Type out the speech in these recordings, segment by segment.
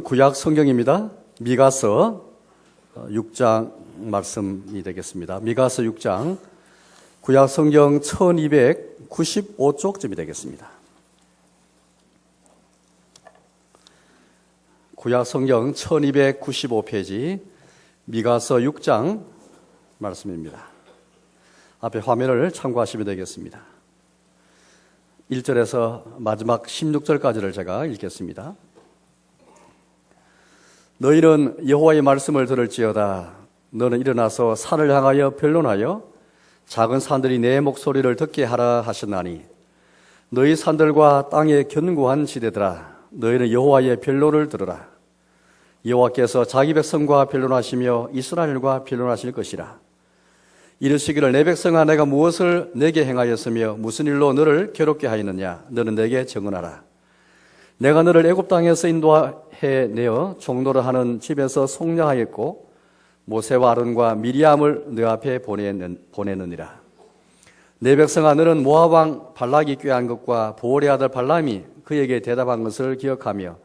구약 성경입니다. 미가서 6장 말씀이 되겠습니다. 미가서 6장 구약 성경 1295쪽쯤이 되겠습니다. 구약 성경 1295페이지 미가서 6장 말씀입니다. 앞에 화면을 참고하시면 되겠습니다. 1절에서 마지막 16절까지를 제가 읽겠습니다. 너희는 여호와의 말씀을 들을지어다. 너는 일어나서 산을 향하여 변론하여 작은 산들이 내 목소리를 듣게 하라 하셨나니 너희 산들과 땅의 견고한 지대들아 너희는 여호와의 변론을 들으라. 여호와께서 자기 백성과 변론하시며 이스라엘과 변론하실 것이라. 이르시기를 내 백성아 내가 무엇을 내게 행하였으며 무슨 일로 너를 괴롭게 하였느냐. 너는 내게 증언하라. 내가 너를 애굽 땅에서 인도해 내어 종노를 하는 집에서 속량하였고 모세와 아론과 미리암을 너 앞에 보내느니라. 내 백성아 너는 모압 왕 발락이 꾀한 것과 보올의 아들 발람이 그에게 대답한 것을 기억하며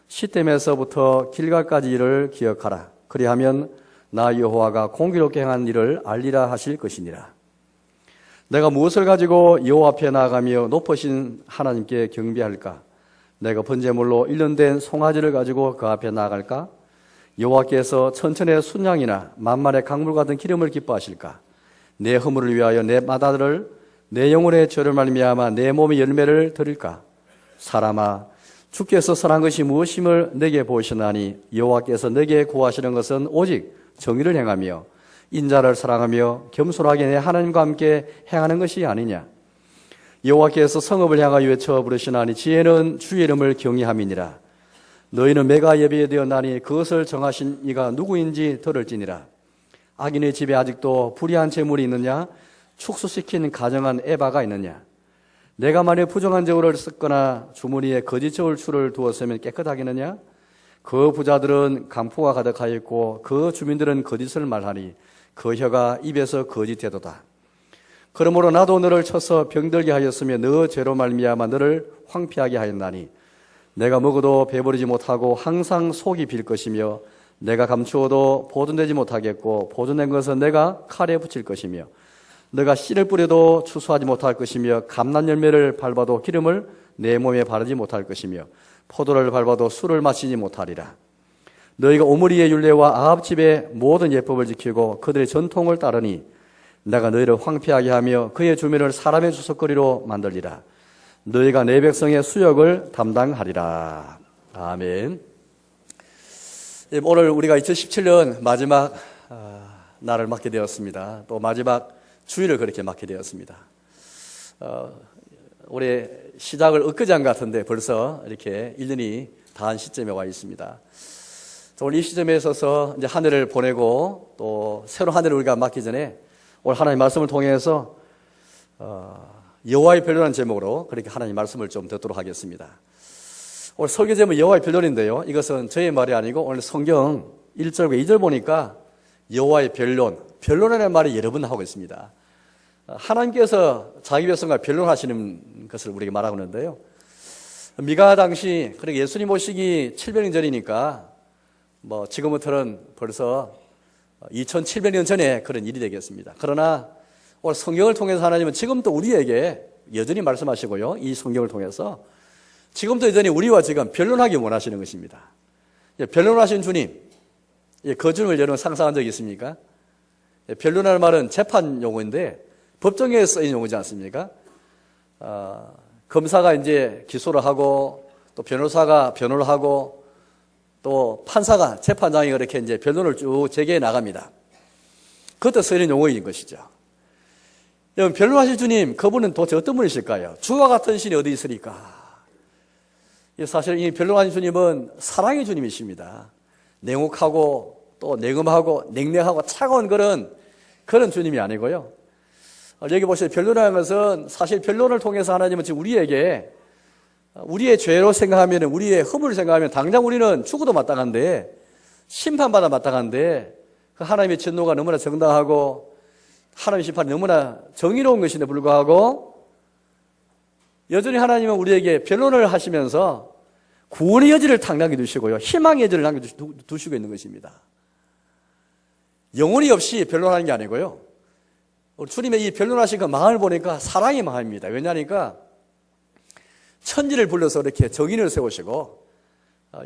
시템에서부터 길갈까지 일을 기억하라. 그리하면 나 여호와가 공기롭게 행한 일을 알리라 하실 것이니라. 내가 무엇을 가지고 여호와 앞에 나아가며 높으신 하나님께 경배할까? 내가 번제물로 1년 된 송아지를 가지고 그 앞에 나아갈까? 여호와께서 천천의 순양이나 만만의 강물 같은 기름을 기뻐하실까? 내 허물을 위하여 내 마다들을 내 영혼의 죄를 말미암아 내 몸의 열매를 드릴까? 사람아 주께서 선한 것이 무엇임을 내게 보시나니 여호와께서 내게 구하시는 것은 오직 정의를 행하며 인자를 사랑하며 겸손하게 내 하나님과 함께 행하는 것이 아니냐? 여호와께서 성읍을 향하여 외쳐 부르시나니 지혜는 주의 이름을 경외함이니라. 너희는 매가 예비되었나니 그것을 정하신 이가 누구인지 들을지니라. 악인의 집에 아직도 불의한 재물이 있느냐? 축소시킨 가정한 에바가 있느냐? 내가 만일 부정한 저울을 썼거나 주머니에 거짓 저울추를 두었으면 깨끗하겠느냐? 그 부자들은 강포가 가득하였고 그 주민들은 거짓을 말하니 그 혀가 입에서 거짓되도다. 그러므로 나도 너를 쳐서 병들게 하였으며 너 죄로 말미암아 너를 황폐하게 하였나니 내가 먹어도 배부르지 못하고 항상 속이 빌 것이며 내가 감추어도 보존되지 못하겠고 보존된 것은 내가 칼에 붙일 것이며 너가 씨를 뿌려도 추수하지 못할 것이며 감난 열매를 밟아도 기름을 내 몸에 바르지 못할 것이며 포도를 밟아도 술을 마시지 못하리라. 너희가 오므리의 율례와 아합 집의 모든 예법을 지키고 그들의 전통을 따르니 내가 너희를 황폐하게 하며 그의 주민을 사람의 주석거리로 만들리라. 너희가 내 백성의 수역을 담당하리라. 아멘. 오늘 우리가 2017년 마지막 날을 맞게 되었습니다. 또 마지막 주일을 그렇게 맞게 되었습니다. 올해 시작을 엊그제 같은데 벌써 이렇게 1년이 다한 시점에 와 있습니다. 오늘 이 시점에 있어서 이제 한 해를 보내고 또 새로운 한 해를 우리가 맞기 전에 오늘 하나님 말씀을 통해서 여호와의 변론이라는 제목으로 그렇게 하나님 말씀을 좀 듣도록 하겠습니다. 오늘 설교 제목은 여호와의 변론인데요. 이것은 저의 말이 아니고 오늘 성경 1절과 2절 보니까 여호와의 변론이라는 말이 여러 번 나오고 있습니다. 하나님께서 자기 백성과 변론하시는 것을 우리에게 말하고 있는데요. 미가 당시 그러니까 예수님 오시기 700년 전이니까 지금부터는 벌써 2700년 전에 그런 일이 되겠습니다. 그러나 오늘 성경을 통해서 하나님은 지금도 우리에게 여전히 말씀하시고요. 이 성경을 통해서 지금도 여전히 우리와 지금 변론하기 원하시는 것입니다. 변론하신 주님, 그 주님을 여러분 상상한 적이 있습니까? 변론하는 말은 재판 용어인데 법정에 쓰인 용어지 않습니까? 검사가 이제 기소를 하고 또 변호사가 변호를 하고 또 판사가 재판장이 그렇게 이제 변론을 쭉 제기해 나갑니다. 그것도 쓰이는 용어인 것이죠. 여러분, 변론하실 주님, 그분은 도대체 어떤 분이실까요? 주와 같은 신이 어디 있으리까? 사실 이 변론하신 주님은 사랑의 주님이십니다. 냉혹하고 또 냉음하고 냉랭하고 차가운 그런 주님이 아니고요. 여기 보시면 변론하는 것은 사실 변론을 통해서 하나님은 지금 우리에게 우리의 죄로 생각하면 우리의 허물을 생각하면 당장 우리는 죽어도 마땅한데 심판받아 마땅한데 그 하나님의 진노가 너무나 정당하고 하나님의 심판이 너무나 정의로운 것인데 불구하고 여전히 하나님은 우리에게 변론을 하시면서 구원의 여지를 탁 남겨두시고요, 희망의 여지를 남겨두시고 있는 것입니다. 영혼이 없이 변론하는 게 아니고요, 우리 주님의 이 변론하신 그 마음을 보니까 사랑의 마음입니다. 왜냐하니까 천지를 불러서 이렇게 정인을 세우시고,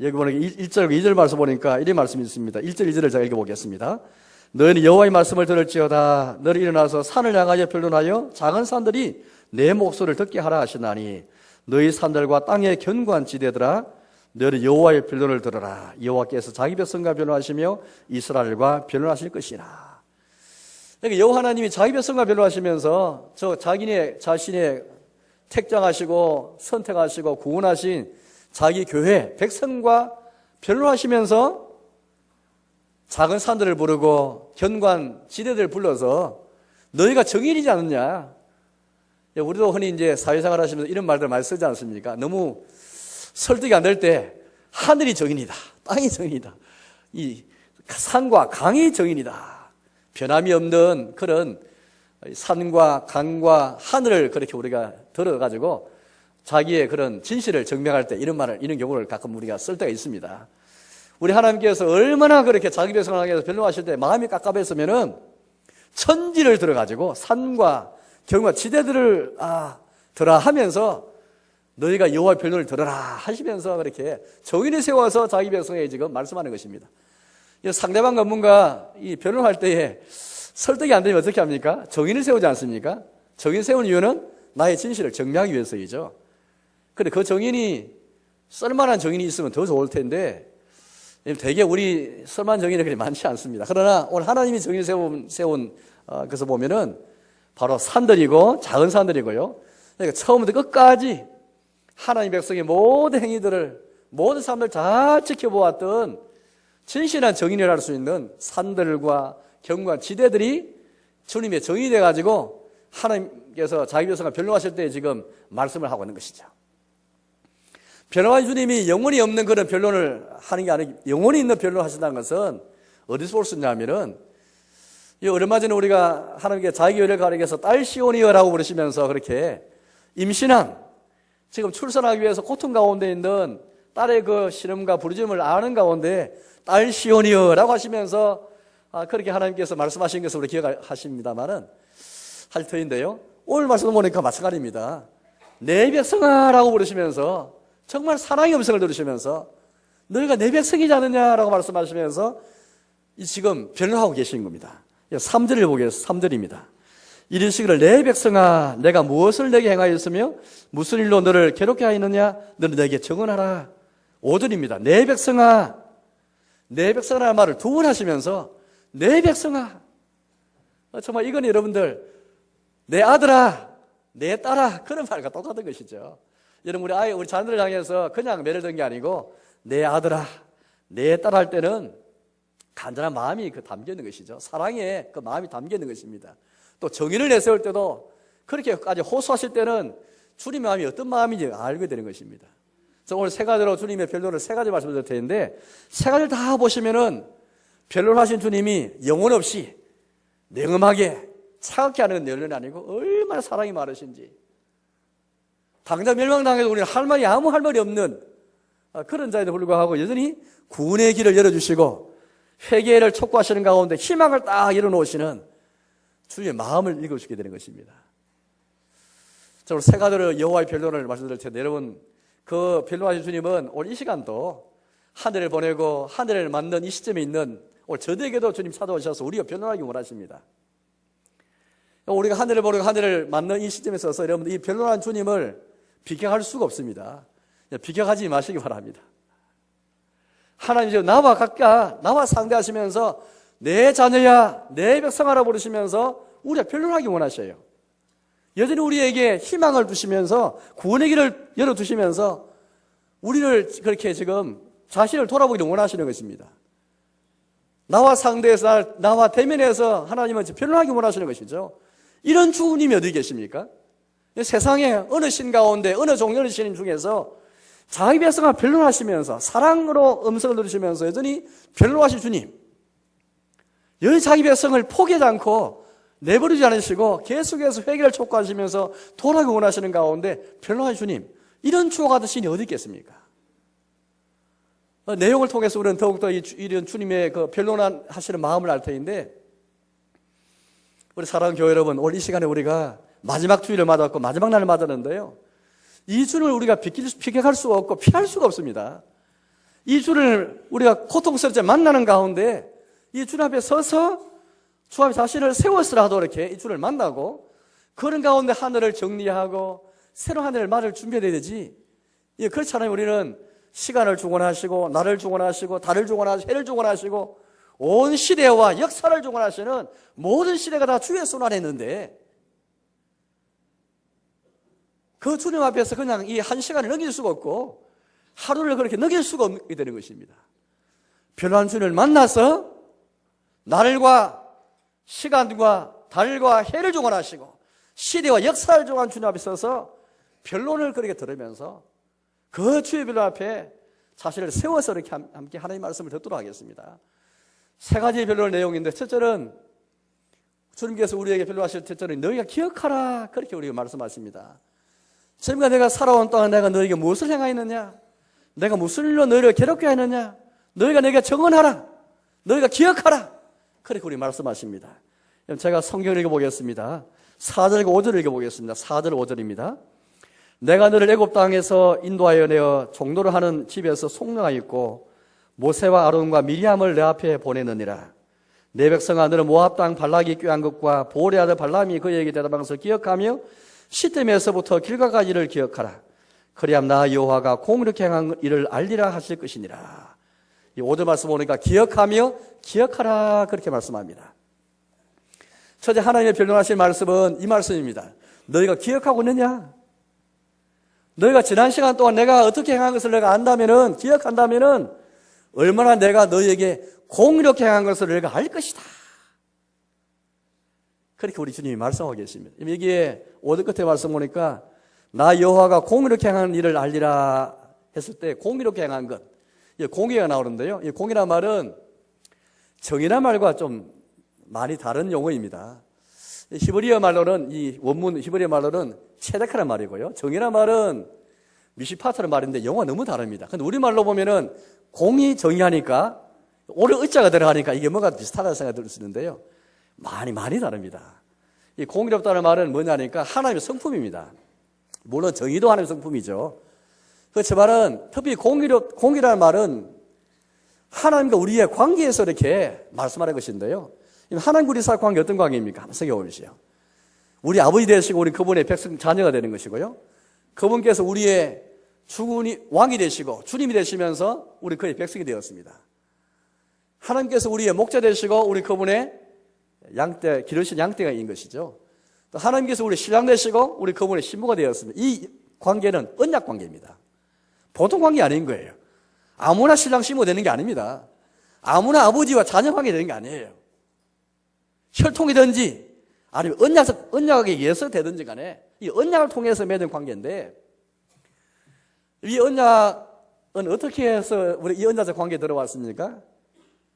여기 보니까 1절, 2절 말씀 보니까 이런 말씀이 있습니다. 1절, 2절을 제가 읽어보겠습니다. 너희는 여호와의 말씀을 들을지어다. 너희 일어나서 산을 향하여 변론하여 작은 산들이 내 목소리를 듣게 하라 하시나니 너희 산들과 땅의 견고한 지대들아 너희는 여호와의 변론을 들으라. 여호와께서 자기 백성과 변론하시며 이스라엘과 변론하실 것이라. 그러니까 여호와 하나님이 자기 백성과 변론하시면서 자신의 택정하시고 선택하시고 구원하신 자기 교회 백성과 변론하시면서 작은 산들을 부르고 견고한 지대들을 불러서 너희가 정인이지 않느냐. 우리도 흔히 이제 사회생활 하시면서 이런 말들 많이 쓰지 않습니까? 너무 설득이 안 될 때 하늘이 정인이다, 땅이 정인이다, 이 산과 강이 정인이다, 변함이 없는 그런 산과 강과 하늘을 그렇게 우리가 들어가지고 자기의 그런 진실을 증명할 때 이런 경우를 가끔 우리가 쓸 때가 있습니다. 우리 하나님께서 얼마나 그렇게 자기 백성을 향해서 변론하실 때 마음이 깝깝했으면은 천지를 들어가지고 산과 경과 지대들을 들어 하면서 너희가 여호와의 변론을 들어라 하시면서 그렇게 정인을 세워서 자기 백성에게 지금 말씀하는 것입니다. 상대방 전문가 이 변론할 때에 설득이 안 되면 어떻게 합니까? 정인을 세우지 않습니까? 정인 세운 이유는 나의 진실을 증명하기 위해서이죠. 그런데 그 정인이 쓸만한 정인이 있으면 더 좋을 텐데 되게 우리 쓸만한 정인이 그렇게 많지 않습니다. 그러나 오늘 하나님이 정인을 세운 것을 보면은 바로 산들이고 작은 산들이고요. 그러니까 처음부터 끝까지 하나님 백성의 모든 행위들을 모든 삶을 잘 지켜보았던 진실한 정인이라 할 수 있는 산들과 견고한 지대들이 주님의 정인이 돼가지고 하나님께서 자기 백성과 변론하실 때 지금 말씀을 하고 있는 것이죠. 변론하신 주님이 영혼이 없는 그런 변론을 하는 게 아니고 영혼이 있는 변론을 하신다는 것은 어디서 볼 수 있냐면은 얼마 전에 우리가 하나님께 자기 교회를 가리켜서 딸 시온이여라고 부르시면서 그렇게 임신한 지금 출산하기 위해서 고통 가운데 있는 딸의 그 시름과 부르짖음을 아는 가운데 딸 시온이여라고 하시면서 그렇게 하나님께서 말씀하신 것을 우리 기억하십니다만은 할 터인데요. 오늘 말씀 보니까 마찬가지입니다. 내 백성아라고 부르시면서 정말 사랑의 음성을 들으시면서 너희가 내 백성이지 않느냐라고 말씀하시면서 지금 변론하고 계신 겁니다. 3절을 보겠습니다. 3절입니다. 이르시기를 내 백성아 내가 무엇을 내게 행하였으며 무슨 일로 너를 괴롭게 하였느냐 너는 내게 증언하라. 5절입니다. 내 백성아 내 백성아라는 말을 두 번 하시면서 내 백성아 정말 이건 여러분들 내 아들아 내 딸아 그런 말과 똑같은 것이죠. 여러분 우리 자녀들을 향해서 그냥 매를 든 게 아니고 내 아들아 내 딸 할 때는 간절한 마음이 담겨 있는 것이죠. 사랑에 그 마음이 담겨 있는 것입니다. 또 정의를 내세울 때도 그렇게까지 호소하실 때는 주님의 마음이 어떤 마음인지 알게 되는 것입니다. 그래서 오늘 세 가지로 주님의 변론을 세 가지 말씀드릴 텐데 세 가지를 다 보시면은 변론하신 주님이 영혼 없이 냉엄하게 차갑게 하는 변론이 아니고 얼마나 사랑이 많으신지 당장 멸망당해도 우리는 아무 할 말이 없는 그런 자에도 불구하고 여전히 구원의 길을 열어주시고 회개를 촉구하시는 가운데 희망을 딱 열어놓으시는 주의 마음을 읽어주게 되는 것입니다. 자, 오늘 세 가지로 여호와의 변론을 말씀드릴 텐데 여러분 그 변론하신 주님은 오늘 이 시간도 하늘을 보내고 하늘을 만든 이 시점에 있는 오늘 저들에게도 주님 찾아오셔서 우리가 변론하기 원하십니다. 우리가 하늘을 보내고 하늘을 만든 이 시점에 있어서 여러분 이 변론한 주님을 비격할 수가 없습니다. 비격하지 마시기 바랍니다. 하나님 나와 상대하시면서 내 자녀야 내 백성아라 부르시면서 우리가 변론하기 원하셔요. 여전히 우리에게 희망을 주시면서 구원의 길을 열어두시면서 우리를 그렇게 지금 자신을 돌아보기를 원하시는 것입니다. 나와 상대해서 나와 대면해서 하나님은 변론하기 원하시는 것이죠. 이런 주님이 어디 계십니까? 세상에 어느 신 가운데 어느 종교의 신 중에서 자기 백성과 변론하시면서 사랑으로 음성을 들으시면서 여전히 변론하실 주님, 여기 자기 백성을 포기하지 않고 내버리지 않으시고 계속해서 회개를 촉구하시면서 돌아오기 원하시는 가운데 변론하실 주님, 이런 주와 같은 신이 어디 있겠습니까? 내용을 통해서 우리는 더욱더 이런 주님의 그 변론하시는 마음을 알 터인데, 우리 사랑하는 교회 여러분, 오늘 이 시간에 우리가 마지막 주일을 맞았고 마지막 날을 맞았는데요, 이 주를 우리가 비껴갈 수가 없고 피할 수가 없습니다. 이 주를 우리가 고통스럽게 만나는 가운데 이 주 앞에 서서 주 앞에 자신을 세워서라도 이렇게 이 주를 만나고, 그런 가운데 하늘을 정리하고 새로운 하늘을 맞을 준비해야 되지. 그렇지 않으면 우리는 시간을 주관하시고 나를 주관하시고 달을 주관하시고 해를 주관하시고 온 시대와 역사를 주관하시는 모든 시대가 다 주의 손 안에 있는데, 그 주님 앞에서 그냥 이 한 시간을 넘길 수가 없고 하루를 그렇게 넘길 수가 없게 되는 것입니다. 변화한 주님을 만나서 날과 시간과 달과 해를 주관하시고 시대와 역사를 주관한 주님 앞에 서서 변론을 그렇게 들으면서 그 주의 변론 앞에 자신을 세워서 이렇게 함께 하나님의 말씀을 듣도록 하겠습니다. 세 가지의 변론 내용인데, 첫째는 주님께서 우리에게 변론하실 첫째는 너희가 기억하라, 그렇게 우리가 말씀하십니다. 지금까 내가 살아온 동안 내가 너희에게 무엇을 행하였느냐, 내가 무슨 일로 너희를 괴롭게 하였느냐, 너희가 내게 정언하라, 너희가 기억하라, 그렇게 우리 말씀하십니다. 제가 성경을 읽어보겠습니다. 4절과 5절을 읽어보겠습니다. 4절 5절입니다. 내가 너를 애굽 땅에서 인도하여 내어 종노를 하는 집에서 속량하였고 모세와 아론과 미리암을 내 앞에 보내느니라. 내 백성아, 너는 모압 땅 발락이 꾀한 것과 보올의 아들 발람이 그에게 대답한 것을 기억하며 시댐에서부터 길가까지를 기억하라. 그리함 나 여호와가 공의롭게 행한 일을 알리라 하실 것이니라. 이 5절 말씀 보니까 기억하며 기억하라, 그렇게 말씀합니다. 첫째, 하나님의 변론하신 말씀은 이 말씀입니다. 너희가 기억하고 있느냐? 너희가 지난 시간 동안 내가 어떻게 행한 것을 내가 안다면은, 기억한다면은 얼마나 내가 너희에게 공의롭게 행한 것을 내가 알 것이다. 그렇게 우리 주님이 말씀하고 계십니다. 여기에 5절 끝에 말씀 보니까 나 여호와가 공의롭게 행한 일을 알리라 했을 때 공의롭게 행한 것, 공의가 나오는데요. 이 공의란 말은 정의란 말과 좀 많이 다른 용어입니다. 히브리어 말로는, 이 원문 히브리어 말로는 체데카란 말이고요. 정의란 말은 미시파트란 말인데 영어가 너무 다릅니다. 근데 우리말로 보면은 공의 정의하니까 오래 의자가 들어가니까 이게 뭔가 비슷하다는 생각이 드는데요. 많이 다릅니다. 이 공의롭다는 말은 뭐냐니까 하나님의 성품입니다. 물론 정의도 하나님의 성품이죠. 그렇지만은 특히 공의라는 말은 하나님과 우리의 관계에서 이렇게 말씀하는 것인데요. 하나님과 우리 사이 관계 어떤 관계입니까? 한번 생각해 보시죠. 우리 아버지 되시고 우리 그분의 백성 자녀가 되는 것이고요. 그분께서 우리의 왕이 되시고 주님이 되시면서 우리 그의 백성이 되었습니다. 하나님께서 우리의 목자 되시고 우리 그분의 기르신 양떼가 있는 것이죠. 또 하나님께서 우리 신랑 되시고 우리 그분의 신부가 되었습니다. 이 관계는 언약 관계입니다. 보통 관계 아닌 거예요. 아무나 신랑 신부 되는 게 아닙니다. 아무나 아버지와 자녀 관계 되는 게 아니에요. 혈통이든지 아니면 언약에 의해서 되든지 간에 이 언약을 통해서 맺은 관계인데, 이 언약은 어떻게 해서 우리 이 언약적 관계에 들어왔습니까?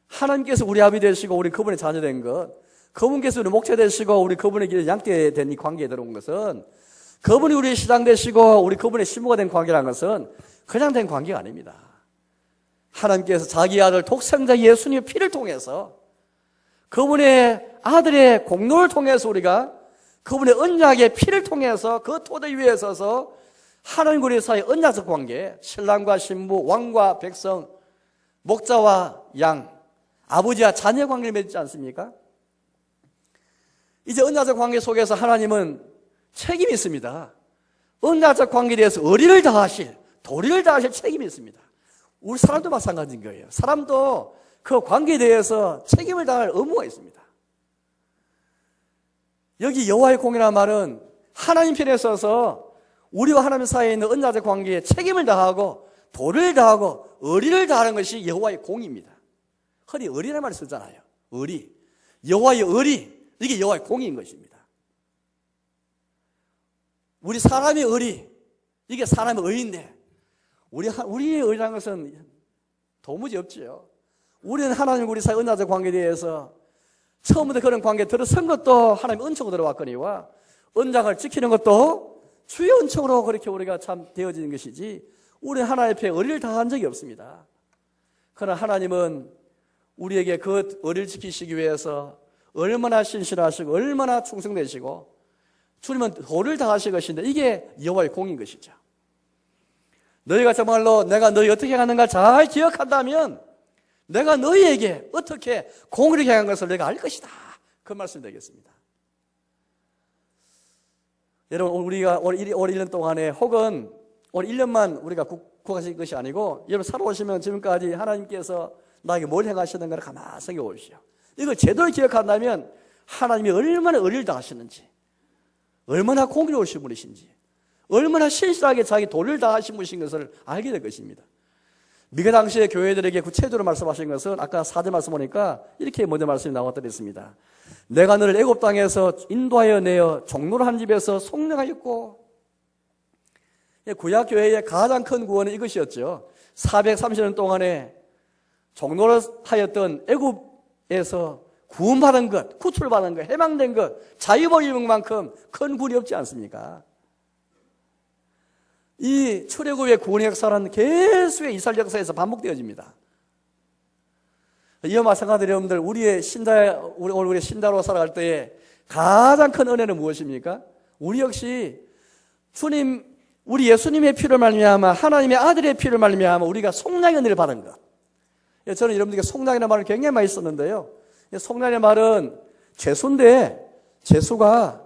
하나님께서 우리 아비 되시고 우리 그분의 자녀 된 것, 그분께서 우리 목자 되시고 우리 그분의 길 양떼 된 이 관계에 들어온 것은, 그분이 우리 신랑 되시고 우리 그분의 신부가 된 관계라는 것은 그냥 된 관계가 아닙니다. 하나님께서 자기 아들 독생자 예수님의 피를 통해서 그분의 아들의 공로를 통해서 우리가 그분의 언약의 피를 통해서 그 토대 위에 서서 하나님과 우리 사이의 언약적 관계, 신랑과 신부, 왕과 백성, 목자와 양, 아버지와 자녀 관계를 맺지 않습니까? 이제 언약적 관계 속에서 하나님은 책임이 있습니다. 언약적 관계에 대해서 의리를 다하실, 도리를 다하실 책임이 있습니다. 우리 사람도 마찬가지인 거예요. 사람도 그 관계에 대해서 책임을 다할 의무가 있습니다. 여기 여호와의 공이라는 말은 하나님 편에 서서 우리와 하나님 사이에 있는 언약적 관계에 책임을 다하고 도리를 다하고 의리를 다하는 것이 여호와의 공입니다. 흔히 의리라는 말을 쓰잖아요. 의리. 여호와의 의리. 이게 여호와의 공인 것입니다. 우리 사람의 의리. 이게 사람의 의인데 우리의 의리라는 것은 도무지 없지요. 우리는 하나님과 우리 사이 언약적 관계에 대해서 처음부터 그런 관계에 들어선 것도 하나님의 은총으로 들어왔거니와 언약을 지키는 것도 주의 은총으로 그렇게 우리가 참 되어지는 것이지, 우리는 하나님 앞에 의리를 다한 적이 없습니다. 그러나 하나님은 우리에게 그 의를 지키시기 위해서 얼마나 신실하시고 얼마나 충성되시고 주님은 도를 다하실 것인데 이게 여호와의 공인 것이죠. 너희가 정말로 내가 너희 어떻게 하는가 잘 기억한다면 내가 너희에게 어떻게 공의를 행한 것을 내가 알 것이다. 그 말씀 되겠습니다. 여러분, 우리가 올 1년 동안에 혹은 올 1년만 우리가 국하신 것이 아니고 여러분 살아오시면 지금까지 하나님께서 나에게 뭘 행하시는가를 가만히 생각해 보십시오. 이걸 제대로 기억한다면 하나님이 얼마나 의를 다하시는지, 얼마나 공의로우신 분이신지, 얼마나 신실하게 자기 도를 다하신 분이신 것을 알게 될 것입니다. 미가 당시에 교회들에게 구체적으로 말씀하신 것은 아까 4절 말씀 보니까 이렇게 먼저 말씀이 나왔더랬습니다. 내가 너를 애굽 땅에서 인도하여 내어 종로를 한 집에서 속량하였고, 구약 교회의 가장 큰 구원은 이것이었죠. 430년 동안에 종로를 하였던 애굽에서 구원받은 것, 구출받은 것, 해방된 것, 자유복임인 만큼 큰 구원이 없지 않습니까? 이 출애굽의 구원의 역사는 계속의 이스라엘 역사에서 반복되어집니다. 이와 마찬가지로 여러분들 우리의 신자로 살아갈 때에 가장 큰 은혜는 무엇입니까? 우리 역시 우리 예수님의 피를 말미암아 하나님의 아들의 피를 말미암아 우리가 속량의 은혜를 받은 것. 저는 여러분들에게 속량이라는 말을 굉장히 많이 썼는데요. 속량의 말은 죄수인데 죄수가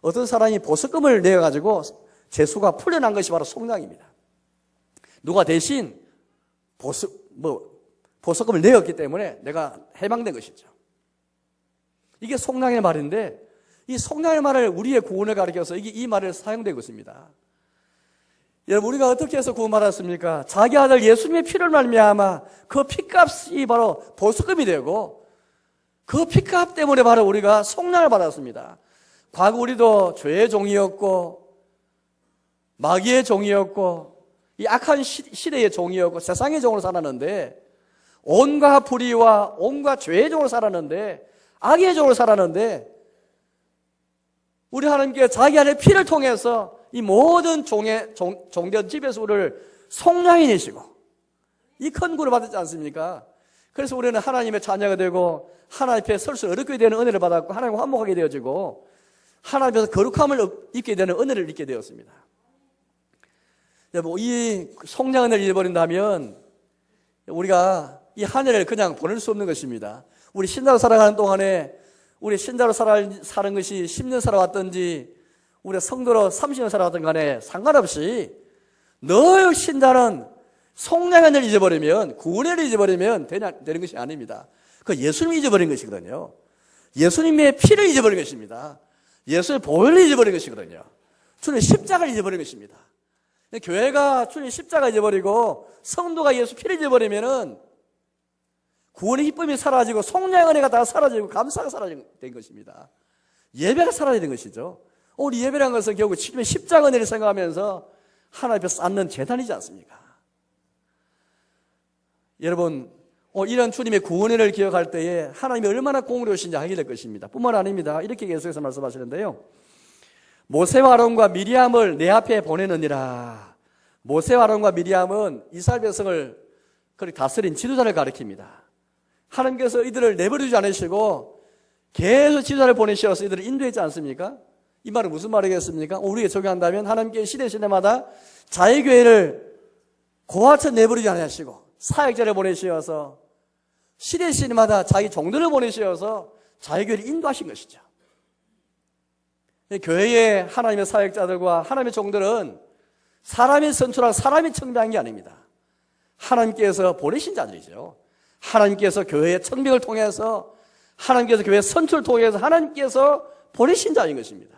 어떤 사람이 보석금을 내어가지고 죄수가 풀려난 것이 바로 속량입니다. 누가 대신 보석금을 내었기 때문에 내가 해방된 것이죠. 이게 속량의 말인데 이 속량의 말을 우리의 구원을 가리켜서 이 말을 사용되고 있습니다. 여러분 우리가 어떻게 해서 구원받았습니까? 자기 아들 예수님의 피를 말미암아 그 피값이 바로 보석금이 되고 그 피값 때문에 바로 우리가 속량을 받았습니다. 과거 우리도 죄의 종이었고 마귀의 종이었고 이 악한 시대의 종이었고 세상의 종으로 살았는데 온갖 불의와 온갖 죄의 종으로 살았는데 악의 종으로 살았는데 우리 하나님께 자기 안의 피를 통해서 이 모든 종된 집에서 우리를 속량해 내시고 이 큰 구원을 받았지 않습니까? 그래서 우리는 하나님의 자녀가 되고 하나님 앞에 설 수 어렵게 되는 은혜를 받았고 하나님과 화목하게 되어지고 하나님 앞에서 거룩함을 입게 되는 은혜를 입게 되었습니다. 여러분 이 속량 은혜를 잃어버린다면 우리가 이 한 해를 그냥 보낼 수 없는 것입니다. 우리 신자로 살아가는 동안에 우리 신자로 사는 것이 10년 살아왔든지 우리 성도로 30년 살아왔든 간에 상관없이 늘 신자는 속량을 잊어버리면 구원을 잊어버리면 되는 것이 아닙니다. 그 예수님이 잊어버린 것이거든요. 예수님의 피를 잊어버린 것입니다. 예수의 보혈을 잊어버린 것이거든요. 주님의 십자가를 잊어버린 것입니다. 교회가 주님의 십자가 잊어버리고 성도가 예수 피를 잊어버리면은 구원의 기쁨이 사라지고 속량의 은혜가 다 사라지고 감사가 사라진 것입니다. 예배가 사라진 것이죠. 우리 예배라는 것은 결국 주님의 십자가 은혜를 생각하면서 하나님 앞에 쌓는 제단이지 않습니까? 여러분 이런 주님의 구원을 기억할 때에 하나님이 얼마나 공의로우신지 알게 될 것입니다. 뿐만 아닙니다. 이렇게 계속해서 말씀하시는데요. 모세와 아론과 미리암을 내 앞에 보내느니라. 모세와 아론과 미리암은 이스라엘 백성을 다스린 지도자를 가리킵니다. 하나님께서 이들을 내버리지 않으시고 계속 지도자를 보내셔서 이들을 인도했지 않습니까? 이 말은 무슨 말이겠습니까? 우리에게 적용한다면 하나님께 시대마다 자유교회를 고아처 내버리지 않으시고 사역자를 보내셔서 시대마다 자기 종들을 보내셔서 자유교회를 인도하신 것이죠. 교회의 하나님의 사역자들과 하나님의 종들은 사람이 선출한 사람이 청빙한 게 아닙니다. 하나님께서 보내신 자들이죠. 하나님께서 교회의 청빙을 통해서 하나님께서 교회의 선출을 통해서 하나님께서 보내신 자인 것입니다.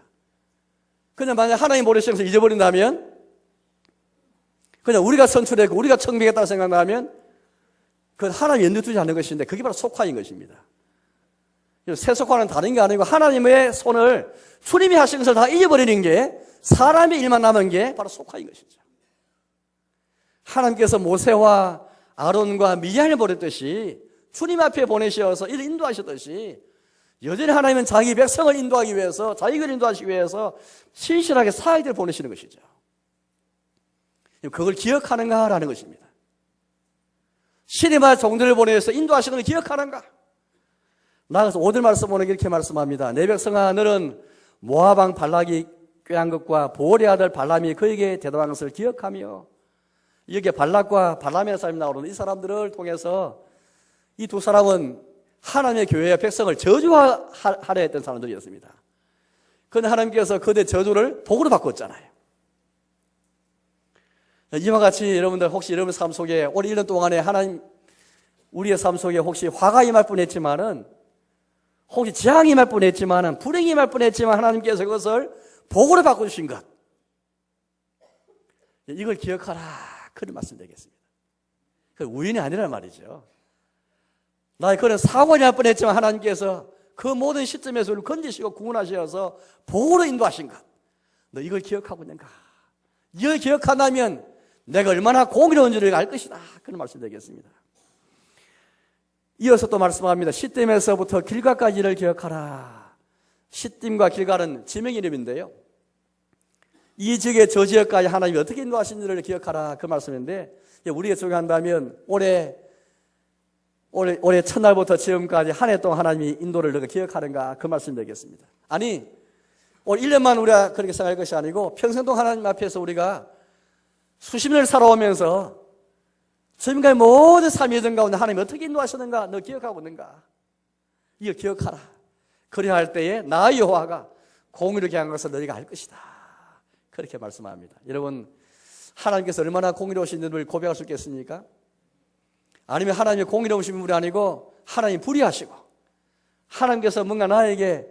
그냥 만약 하나님 보내신 것을 잊어버린다면 그냥 우리가 선출했고 우리가 청빙했다고 생각하면 그건 하나님 연두 두지 않는 것인데 그게 바로 속화인 것입니다. 세속화는 다른 게 아니고 하나님의 손을 주님이 하신 것을 다 잊어버리는 게 사람의 일만 남은 게 바로 속화인 것이죠. 하나님께서 모세와 아론과 미리암을 보냈듯이 주님 앞에 보내셔서 이를 인도하셨듯이 여전히 하나님은 자기 백성을 인도하기 위해서 자기를 인도하시기 위해서 신실하게 사역들을 보내시는 것이죠. 그걸 기억하는가라는 것입니다. 신임할 종들을 보내서 인도하시는 걸 기억하는가? 나가서 5절 말씀 보는 이렇게 말씀합니다. 내 백성아, 너는 모압 왕 발락이 꾀한 것과 보올의 아들 발람이 그에게 대답한 것을 기억하며, 여기에 발락과 발람이라는 사람이 나오는데 이 사람들을 통해서 이 두 사람은 하나님의 교회의 백성을 저주하려 했던 사람들이었습니다. 그런데 하나님께서 그들의 저주를 복으로 바꿨잖아요. 이와 같이 여러분들 혹시 여러분 삶 속에 올 1년 동안에 하나님 우리의 삶 속에 혹시 화가 임할 뻔했지만은, 혹시 재앙이 임할 뻔했지만은, 불행이 임할 뻔했지만 하나님께서 그것을 복으로 바꿔주신 것, 이걸 기억하라, 그런 말씀 되겠습니다. 그 우연이 아니란 말이죠. 나의 그런 사고가 날 뻔했지만 하나님께서 그 모든 시점에서 우리를 건지시고 구원하셔서 복으로 인도하신 것, 너 이걸 기억하고 있는가? 이걸 기억한다면 내가 얼마나 공의로운지를 알 것이다, 그런 말씀 되겠습니다. 이어서 또 말씀합니다. 시딤에서부터 길가까지를 기억하라. 시딤과 길가는 지명 이름인데요, 이 지역의 저 지역까지 하나님이 어떻게 인도하신지를 기억하라, 그 말씀인데, 우리가 적용한다면 올해 첫날부터 지금까지 한 해 동안 하나님이 인도를 너가 기억하는가, 그 말씀 되겠습니다. 아니, 올 1년만 우리가 그렇게 생각할 것이 아니고 평생 동안 하나님 앞에서 우리가 수십 년을 살아오면서 지금까지 모든 삶의 전 가운데 하나님이 어떻게 인도하셨는가, 너 기억하고 있는가? 이거 기억하라. 그래야 할 때에 나 여호와가 공의롭게 한 것을 너희가 알 것이다, 그렇게 말씀합니다. 여러분, 하나님께서 얼마나 공의로우신지를 고백할 수 있겠습니까? 아니면 하나님의 공의로우신 분이 아니고 하나님 불의하시고, 하나님께서 뭔가 나에게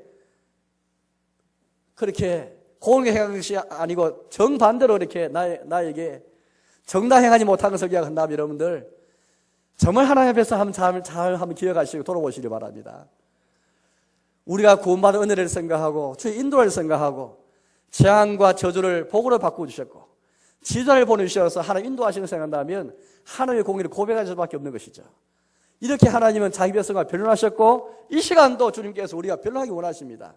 그렇게 공의롭게 행한 것이 아니고 정반대로 이렇게 나에게 정당 행하지 못한 것을 기억한다면 여러분들 정말 하나님 앞에서 잘 한번 기억하시고 돌아보시기 바랍니다. 우리가 구원받은 은혜를 생각하고 주의 인도를 생각하고 재앙과 저주를 복으로 바꿔주셨고 지도를 보내주셔서 하나님 인도하시는 생각한다면 하나님의 공의를 고백할 수밖에 없는 것이죠. 이렇게 하나님은 자기 백성을 변론하셨고 이 시간도 주님께서 우리가 변론하기 원하십니다.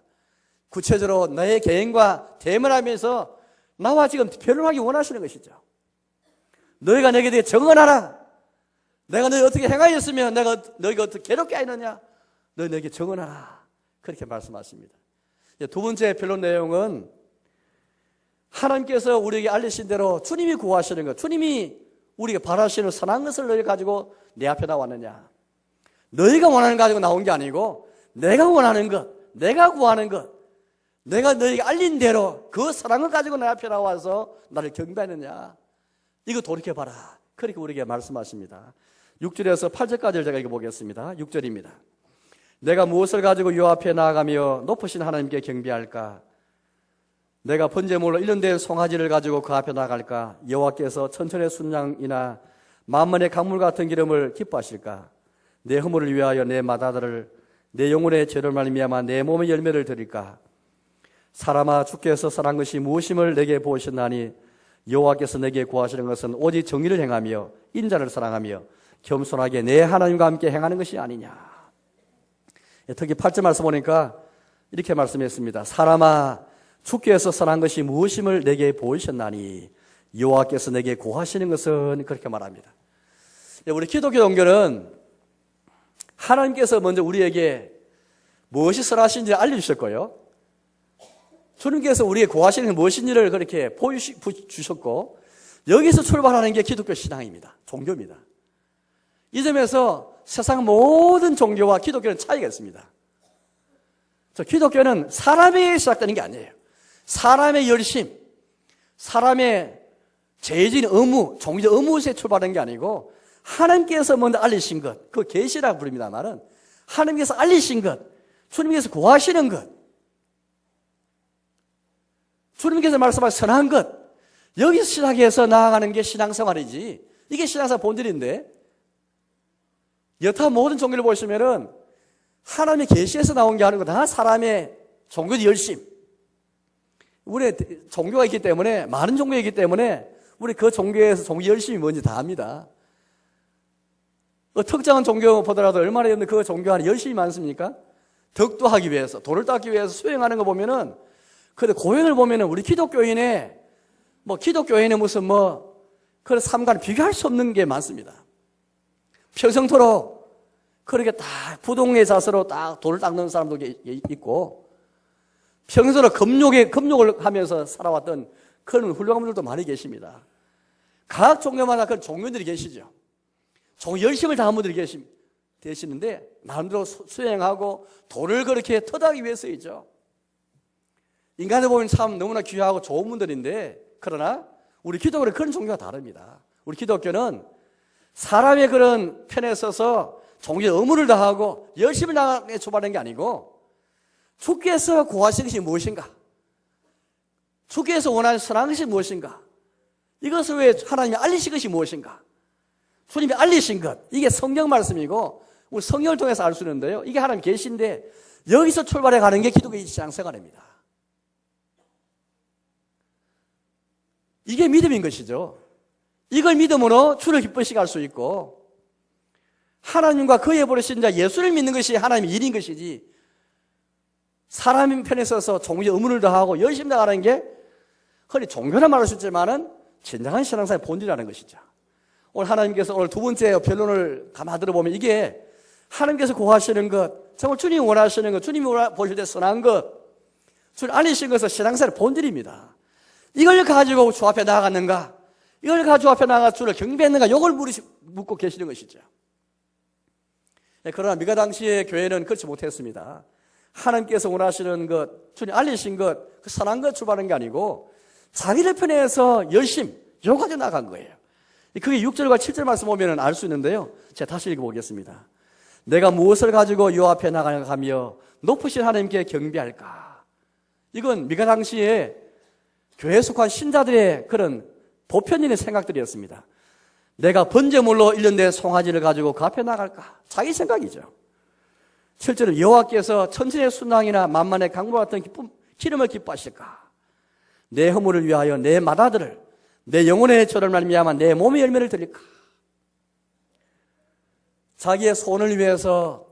구체적으로 너의 개인과 대면하면서 나와 지금 변론하기 원하시는 것이죠. 너희가 내게 대해 정언하라. 내가 너희 어떻게 행하였으면 내가 너희가 어떻게 괴롭게 하였느냐, 너희 내게 정언하라, 그렇게 말씀하십니다. 두 번째 변론 내용은 하나님께서 우리에게 알리신 대로 주님이 구하시는 것, 주님이 우리에게 바라시는 선한 것을 너희 가지고 내 앞에 나왔느냐. 너희가 원하는 거 가지고 나온 게 아니고 내가 원하는 것, 내가 구하는 것, 내가 너희에게 알린 대로 그 선한 것 가지고 내 앞에 나와서 나를 경배하느냐, 이거 돌이켜봐라, 그렇게 우리에게 말씀하십니다. 6절에서 8절까지를 제가 읽어보겠습니다. 6절입니다. 내가 무엇을 가지고 요 앞에 나아가며 높으신 하나님께 경배할까? 내가 번제물로 1년 된 송아지를 가지고 그 앞에 나갈까? 여호와께서 천천의 순양이나 만만의 강물 같은 기름을 기뻐하실까? 내 허물을 위하여 내 마다들을, 내 영혼의 죄를 말미암아 내 몸의 열매를 드릴까? 사람아, 주께서 선한 것이 무엇임을 내게 보셨나니 여호와께서 내게 구하시는 것은 오직 정의를 행하며 인자를 사랑하며 겸손하게 내 하나님과 함께 행하는 것이 아니냐. 특히 8절 말씀 보니까 이렇게 말씀했습니다. 사람아, 주께서 선한 것이 무엇임을 내게 보이셨나니 여호와께서 내게 구하시는 것은, 그렇게 말합니다. 우리 기독교 종교는 하나님께서 먼저 우리에게 무엇이 선하신지 알려주실 거예요. 주님께서 우리에게 구하시는 게 무엇인지를 그렇게 보여주셨고, 여기서 출발하는 게 기독교 신앙입니다. 종교입니다. 이 점에서 세상 모든 종교와 기독교는 차이가 있습니다. 기독교는 사람에게 시작되는 게 아니에요. 사람의 열심, 사람의 죄진 의무, 종교적 의무에서 출발하는 게 아니고 하나님께서 먼저 알리신 것, 그 계시라고 부릅니다만은 하나님께서 알리신 것, 주님께서 구하시는 것, 주님께서 말씀하신 선한 것, 여기서 시작해서 나아가는 게 신앙생활이지, 이게 신앙생활 본질인데, 여타 모든 종교를 보시면은 하나님의 계시에서 나온 게 아니고 다 사람의 종교의 열심, 우리 종교가 있기 때문에, 많은 종교가 있기 때문에 우리 그 종교에서 종교 열심이 뭔지 다 압니다. 특정한 종교 보더라도 얼마나 그 종교 안에 열심이 많습니까? 덕도 하기 위해서, 도를 닦기 위해서 수행하는 거 보면은, 근데 고행을 보면은 우리 기독교인의 무슨 그런 삶과는 비교할 수 없는 게 많습니다. 평생토록 그렇게 딱 부동의 자세로 딱 돌을 닦는 사람도 있고, 평생토록 금욕을 하면서 살아왔던 그런 훌륭한 분들도 많이 계십니다. 각 종교마다 그런 종교들이 계시죠. 열심을 다한 분들이 계시는데, 나름대로 수행하고 돌을 그렇게 터다기 위해서이죠. 인간을 보면 참 너무나 귀하고 좋은 분들인데, 그러나 우리 기독교는 그런 종교가 다릅니다. 우리 기독교는 사람의 그런 편에 서서 종교의 의무를 다하고 열심히 나가게 초발하는 게 아니고, 주께서 구하신 것이 무엇인가, 주께서 원하는 선한 것이 무엇인가, 이것을 왜 하나님이 알리신 것이 무엇인가, 주님이 알리신 것, 이게 성경 말씀이고 우리 성경을 통해서 알 수 있는데요, 이게 하나님 계신데 여기서 출발해 가는 게 기독교의 신앙생활입니다. 이게 믿음인 것이죠. 이걸 믿음으로 주를 기쁘시게 할 수 있고, 하나님과 그의 보내신 자 예수를 믿는 것이 하나님의 일인 것이지, 사람의 편에 서서 종교의 의무를 다하고 열심히 나가는 게 흔히 종교라 말할 수 있지만은 진정한 신앙생활의 본질이라는 것이죠. 오늘 하나님께서 오늘 두 번째 변론을 가만 들어보면, 이게 하나님께서 구하시는 것, 정말 주님이 원하시는 것, 주님이 보실 때 선한 것, 주님 알리신 것은 신앙생활의 본질입니다. 이걸 가지고 주 앞에 나아갔는가, 이걸 가지고 앞에 나아가 주를 경배했는가, 이걸 묻고 계시는 것이죠. 그러나 미가 당시의 교회는 그렇지 못했습니다. 하나님께서 원하시는 것, 주님 알리신 것, 그 선한 것 출발하는 게 아니고 자기들 편에서 열심, 이거 가지고 나간 거예요. 그게 6절과 7절 말씀 보면 알 수 있는데요, 제가 다시 읽어보겠습니다. 내가 무엇을 가지고 요 앞에 나가며 높으신 하나님께 경배할까. 이건 미가 당시에 교회에 속한 신자들의 그런 보편적인 생각들이었습니다. 내가 번제물로 1년 된 송아지를 가지고 그 앞에 나갈까, 자기 생각이죠. 실제로 여호와께서 천천의 순항이나 만만의 강물과 같은 기름을 기뻐하실까. 내 허물을 위하여 내 맏아들을, 내 영혼의 죄를 말미암아 내 몸의 열매를 드릴까. 자기의 소원을 위해서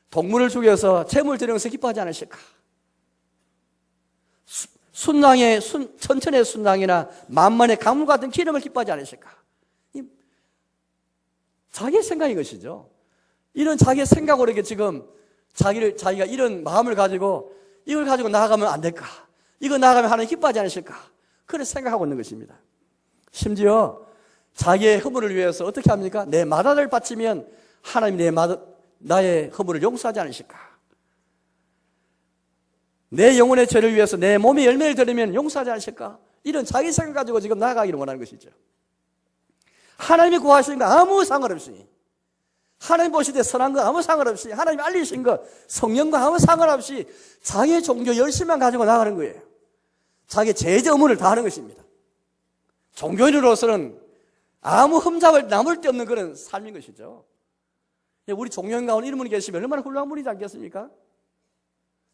동물을 죽여서 제물 드리는 것을 기뻐하지 않으실까. 천천의 순항이나 만만의 강물 같은 기름을 기뻐하지 않으실까. 자기의 생각인 것이죠. 이런 자기의 생각으로 이렇게 지금 자기가 이런 마음을 가지고 이걸 가지고 나아가면 안 될까, 이거 나아가면 하나님 기뻐하지 않으실까, 그렇게 생각하고 있는 것입니다. 심지어 자기의 허물을 위해서 어떻게 합니까? 내 맏아들을 바치면 하나님 나의 허물을 용서하지 않으실까. 내 영혼의 죄를 위해서 내 몸의 열매를 드리면 용서하지 않으실까. 이런 자기 생각 가지고 지금 나아가기를 원하는 것이죠. 하나님이 구하시는 거 아무 상관없이, 하나님 보실 때 선한 거 아무 상관없이, 하나님이 알리신 것 성령과 아무 상관없이 자기의 종교 열심만 가지고 나가는 거예요. 자기의 제재 의무를 다하는 것입니다. 종교인으로서는 아무 흠잡을 남을 데 없는 그런 삶인 것이죠. 우리 종교인 가운데 이런 분이 계시면 얼마나 훌륭한 분이지 않겠습니까?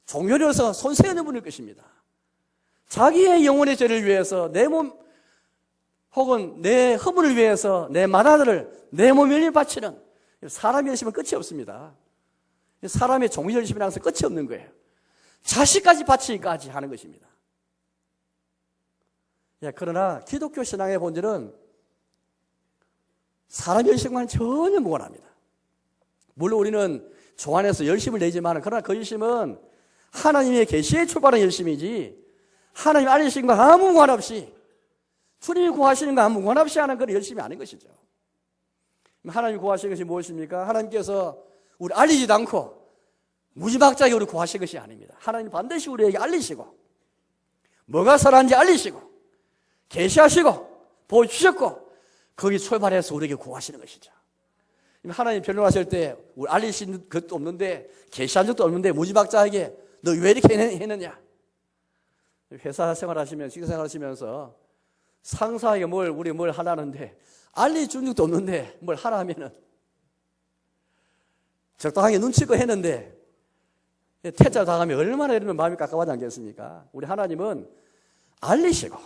종교인으로서 손색 있는 분일 것입니다. 자기의 영혼의 죄를 위해서 내 몸 혹은 내 허물을 위해서 내 맏아들을 내 몸 열심히 바치는, 사람의 열심은 끝이 없습니다. 사람의 종교 열심이라는 것은 끝이 없는 거예요. 자식까지 바치기까지 하는 것입니다. 그러나 기독교 신앙의 본질은 사람의 열심과는 전혀 무관합니다. 물론 우리는 종 안에서 열심을 내지만, 그러나 그 열심은 하나님의 계시에 출발한 열심이지, 하나님 알리신 거 아무 무관 없이, 주님이 구하시는 거 아무 무관 없이 하는 그런 열심이 아닌 것이죠. 하나님이 구하신 것이 무엇입니까? 하나님께서 우리 알리지도 않고 무지막지하게 우리 구하신 것이 아닙니다. 하나님 반드시 우리에게 알리시고, 뭐가 선한지 알리시고, 계시하시고, 보여주셨고, 거기 출발해서 우리에게 구하시는 것이죠. 하나님 변론하실 때 우리 알리신 것도 없는데, 계시한 적도 없는데 무지막지하게 너 왜 이렇게 했느냐. 회사 생활하시면서, 직장 생활하시면서 상사에게 우리 뭘 하라는데 알려준 적도 없는데 뭘 하라 하면은 적당하게 눈치껏 했는데 퇴짜 당하면 얼마나 이러면 마음이 깝깝하지 않겠습니까? 우리 하나님은 알리시고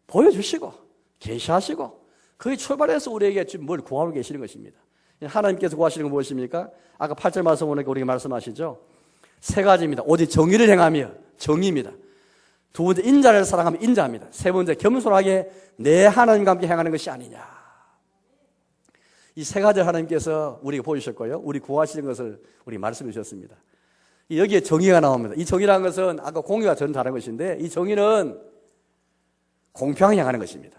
보여주시고 계시하시고 거기 출발해서 우리에게 지금 뭘 구하고 계시는 것입니다. 하나님께서 구하시는 건 무엇입니까? 아까 8절 말씀 보니까 우리가 말씀하시죠. 세 가지입니다. 오직 정의를 행하며, 정의입니다. 두 번째 인자를 사랑하며, 인자입니다. 세 번째 겸손하게 내 하나님과 함께 행하는 것이 아니냐. 이 세 가지를 하나님께서 우리에게 보여주셨고요. 우리 구하시는 것을 우리 말씀해 주셨습니다. 여기에 정의가 나옵니다. 이 정의라는 것은 아까 공의와 전 다른 것인데 이 정의는 공평하게 향하는 것입니다.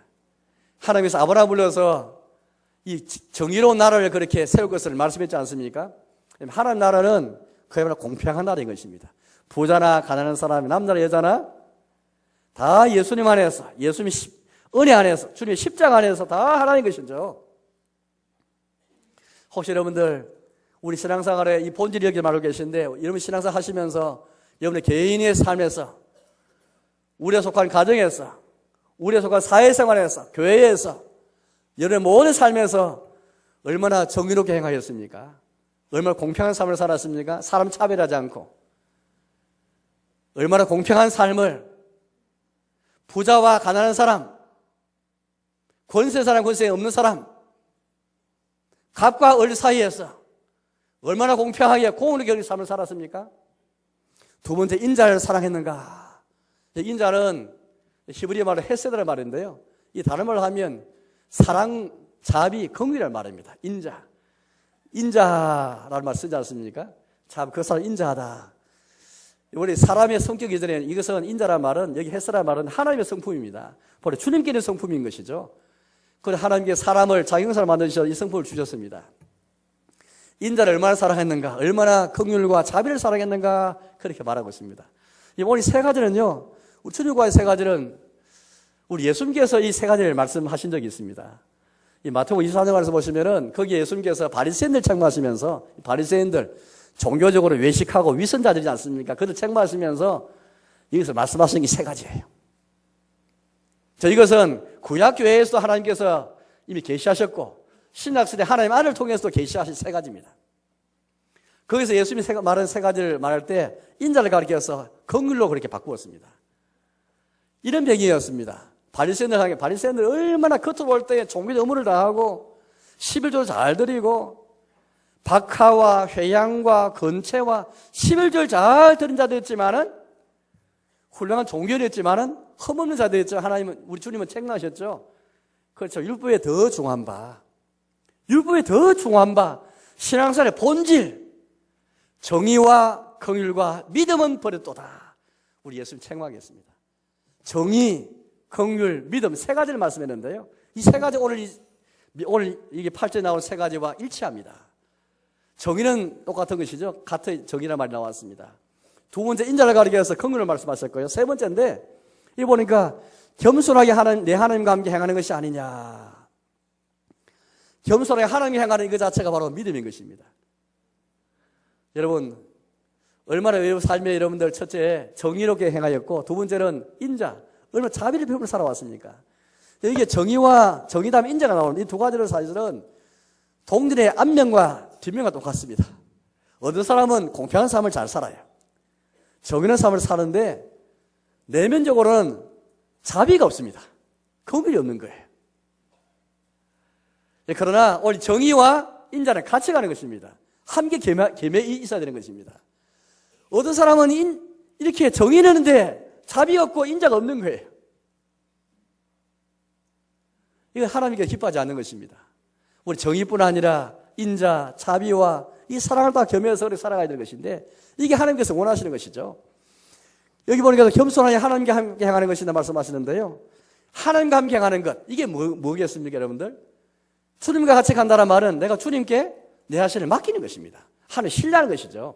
하나님께서 아브라함 불러서 이 정의로운 나라를 그렇게 세울 것을 말씀했지 않습니까? 하나님 나라는 그야말로 공평한 나라인 것입니다. 부자나 가난한 사람, 남자나 여자나 다 예수님 안에서, 예수님 은혜 안에서, 주님의 십자가 안에서 다 하나님 것이죠. 혹시 여러분들 우리 신앙생활에 이 본질이 여기 말하고 계신데 여러분 신앙생활 하시면서 여러분의 개인의 삶에서 우리에 속한 가정에서 우리에 속한 사회생활에서 교회에서 여러분의 모든 삶에서 얼마나 정의롭게 행하였습니까? 얼마나 공평한 삶을 살았습니까? 사람 차별하지 않고 얼마나 공평한 삶을 부자와 가난한 사람, 권세 사람, 권세 없는 사람, 갑과 을 사이에서 얼마나 공평하게 공의롭게 여긴 삶을 살았습니까? 두 번째, 인자를 사랑했는가? 인자는 히브리 말로 헤세드라는 말인데요. 이 다른 말로 하면 사랑, 자비, 긍휼이라는 말입니다. 인자라는 말 쓰지 않습니까? 참, 그 사람 인자하다. 우리 사람의 성격이 전에 이것은 인자라는 말은 여기 헤세라는 말은 하나님의 성품입니다. 바로 주님께는 성품인 것이죠. 그래서 하나님께 사람을 자기 형상을 만드셔서 이 성품을 주셨습니다. 인자를 얼마나 사랑했는가, 얼마나 긍휼과 자비를 사랑했는가 그렇게 말하고 있습니다. 오늘 이 세 가지는요, 우리 주님과의 세 가지는 우리 예수님께서 이 세 가지를 말씀하신 적이 있습니다. 이 마태복음 24장에서 보시면은 거기에 예수님께서 바리새인들 책망하시면서 바리새인들 종교적으로 외식하고 위선자들이지 않습니까? 그들 책망하시면서 여기서 말씀하시는 게 세 가지예요. 이것은 구약교회에서도 하나님께서 이미 계시하셨고 신약시대 하나님 안을 통해서도 계시하신 세 가지입니다. 거기서 예수님이 말한 세 가지를 말할 때 인자를 가리켜서 긍휼로 그렇게 바꾸었습니다. 이런 배경이었습니다. 바리새인들 얼마나 겉으로 볼 때 종교적 의무를 다하고 11조를 잘 드리고 박하와 회양과 건채와 11조를 잘 드린 자들이었지만은 훌륭한 종교였지만은 흠없는 자들이었죠. 하나님은 우리 주님은 책망하셨죠. 그렇죠. 율법에 더 중한 바, 율법에 더 중한 바 신앙생활의 본질 정의와 긍휼과 믿음은 버렸도다. 우리 예수님 책망하겠습니다. 정의, 긍휼, 믿음 세 가지를 말씀했는데요. 이 세 가지 오늘 이게 8절에 나온 세 가지와 일치합니다. 정의는 똑같은 것이죠. 같은 정의란 말이 나왔습니다. 두 번째 인자를 가리켜서 긍휼을 말씀하셨고요. 세 번째인데 이 보니까 겸손하게 내 하나님과 함께 행하는 것이 아니냐. 겸손하게 하나님과 행하는 그 자체가 바로 믿음인 것입니다. 여러분 얼마나 삶에 여러분들 첫째 정의롭게 행하였고 두 번째는 인자 얼마나 자비를 베풀며 살아왔습니까? 이게 정의와 정의다음에 인자가 나오는 이 두 가지를 사실은 동일의 앞면과 뒷면과 똑같습니다. 어떤 사람은 공평한 삶을 잘 살아요. 정의로운 삶을 사는데 내면적으로는 자비가 없습니다. 긍휼이 없는 거예요. 그러나 오늘 정의와 인자는 같이 가는 것입니다. 함께 계매이 있어야 되는 것입니다. 어떤 사람은 이렇게 정의내는데 자비 없고 인자가 없는 거예요. 이건 하나님께 기뻐하지 않는 것입니다. 우리 정의뿐 아니라 인자, 자비와 이 사랑을 다 겸해서 우리 살아가야 되는 것인데 이게 하나님께서 원하시는 것이죠. 여기 보니까 겸손하게 하나님과 함께 행하는 것이다 말씀하시는데요. 하나님과 함께 행하는 것 이게 뭐겠습니까 여러분들? 주님과 같이 간다는 말은 내가 주님께 내 자신을 맡기는 것입니다. 하나님 신뢰하는 것이죠.